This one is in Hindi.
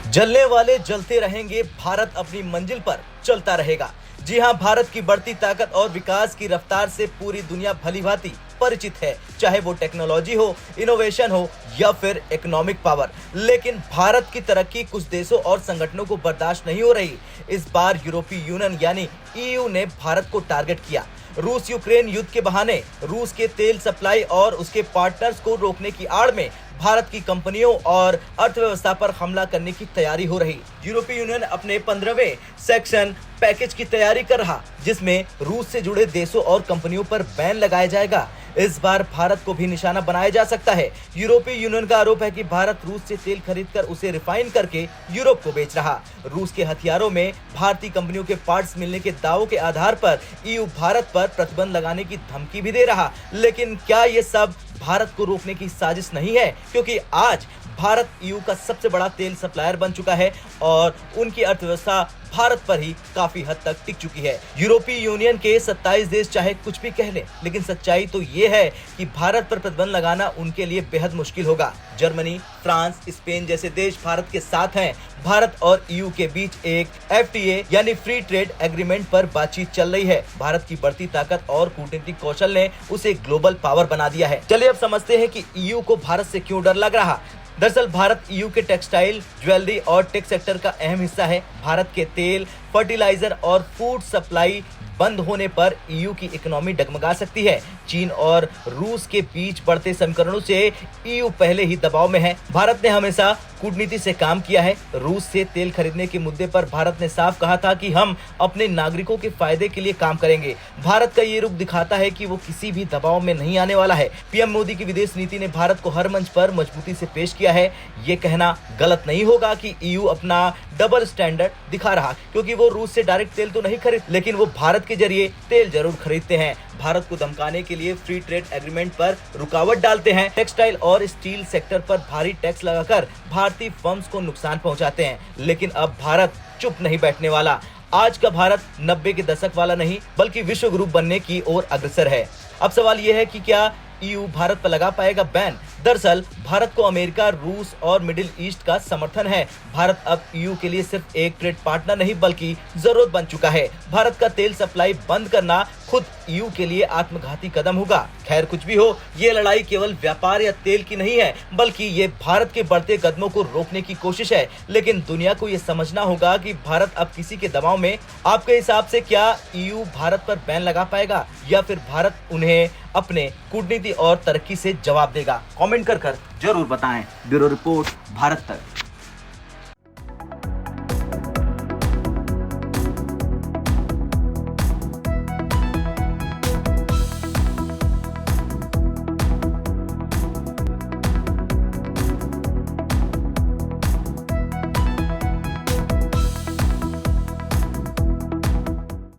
जलने वाले जलते रहेंगे, भारत अपनी मंजिल पर चलता रहेगा। जी हां, भारत की बढ़ती ताकत और विकास की रफ्तार से पूरी दुनिया भलीभांति परिचित है, चाहे वो टेक्नोलॉजी हो, इनोवेशन हो या फिर इकोनॉमिक पावर। लेकिन भारत की तरक्की कुछ देशों और संगठनों को बर्दाश्त नहीं हो रही। इस बार यूरोपीय यूनियन यानी ईयू ने भारत को टारगेट किया। रूस यूक्रेन युद्ध के बहाने रूस के तेल सप्लाई और उसके पार्टनर्स को रोकने की आड़ में भारत की कंपनियों और अर्थव्यवस्था पर हमला करने की तैयारी हो रही। यूरोपीय यूनियन अपने 15वें सेक्शन पैकेज की तैयारी कर रहा, जिसमें रूस से जुड़े देशों और कंपनियों पर बैन लगाया जाएगा। इस बार भारत को भी निशाना बनाया जा सकता है। यूरोपीय यूनियन का आरोप है कि भारत रूस से तेल खरीदकर उसे रिफाइन करके यूरोप को बेच रहा। रूस के हथियारों में भारतीय कंपनियों के पार्ट्स मिलने के दावों के आधार पर ईयू भारत पर प्रतिबंध लगाने की धमकी भी दे रहा। लेकिन क्या ये सब भारत को रोकने की साजिश नहीं है? क्योंकि आज भारत ईयू का सबसे बड़ा तेल सप्लायर बन चुका है और उनकी अर्थव्यवस्था भारत पर ही काफी हद तक टिक चुकी है। यूरोपीय यूनियन के 27 देश चाहे कुछ भी कह लें, लेकिन सच्चाई तो ये है कि भारत पर प्रतिबंध लगाना उनके लिए बेहद मुश्किल होगा। जर्मनी, फ्रांस, स्पेन जैसे देश भारत के साथ हैं। भारत और ईयू के बीच एक एफटीए यानी फ्री ट्रेड एग्रीमेंट पर बातचीत चल रही है। भारत की बढ़ती ताकत और कूटनीतिक कौशल ने उसे ग्लोबल पावर बना दिया है। चलिए अब समझते हैं कि ईयू को भारत से क्यों डर लग रहा। दरअसल भारत ईयू के टेक्सटाइल, ज्वेलरी और टेक सेक्टर का अहम हिस्सा है। भारत के तेल, फर्टिलाइजर और फूड सप्लाई बंद होने पर ईयू की इकोनॉमी डगमगा सकती है। चीन और रूस के बीच बढ़ते समीकरणों से ईयू पहले ही दबाव में है। भारत ने हमेशा कूटनीति से काम किया है। रूस से तेल खरीदने के मुद्दे पर भारत ने साफ कहा था कि हम अपने नागरिकों के फायदे के लिए काम करेंगे। भारत का ये रुख दिखाता है कि वो किसी भी दबाव में नहीं आने वाला है। पीएम मोदी की विदेश नीति ने भारत को हर मंच पर मजबूती से पेश किया है। ये कहना गलत नहीं होगा कि ईयू अपना डबल स्टैंडर्ड दिखा रहा, क्योंकि वो रूस से डायरेक्ट तेल तो नहीं खरीद, लेकिन वो भारत के जरिए तेल जरूर खरीदते हैं। भारत को धमकाने के लिए फ्री ट्रेड एग्रीमेंट पर रुकावट डालते हैं। टेक्सटाइल और स्टील सेक्टर पर भारी टैक्स लगाकर भारतीय फर्म्स को नुकसान पहुंचाते हैं। लेकिन अब भारत चुप नहीं बैठने वाला। आज का भारत 90 के दशक वाला नहीं, बल्कि विश्व गुरु बनने की ओर अग्रसर है। अब सवाल यह है कि क्या ईयू भारत पर लगा पाएगा बैन? दरअसल भारत को अमेरिका, रूस और मिडिल ईस्ट का समर्थन है। भारत अब ईयू के लिए सिर्फ एक ट्रेड पार्टनर नहीं, बल्कि जरूरत बन चुका है। भारत का तेल सप्लाई बंद करना खुद ईयू के लिए आत्मघाती कदम होगा। खैर, कुछ भी हो, ये लड़ाई केवल व्यापार या तेल की नहीं है, बल्कि ये भारत के बढ़ते कदमों को रोकने की कोशिश है। लेकिन दुनिया को ये समझना होगा कि भारत अब किसी के दबाव में। आपके हिसाब से क्या ईयू भारत पर बैन लगा पाएगा या फिर भारत उन्हें अपने कूटनीति और तरक्की से जवाब देगा? कमेंट कर जरूर बताएं। ब्यूरो रिपोर्ट, भारत तक।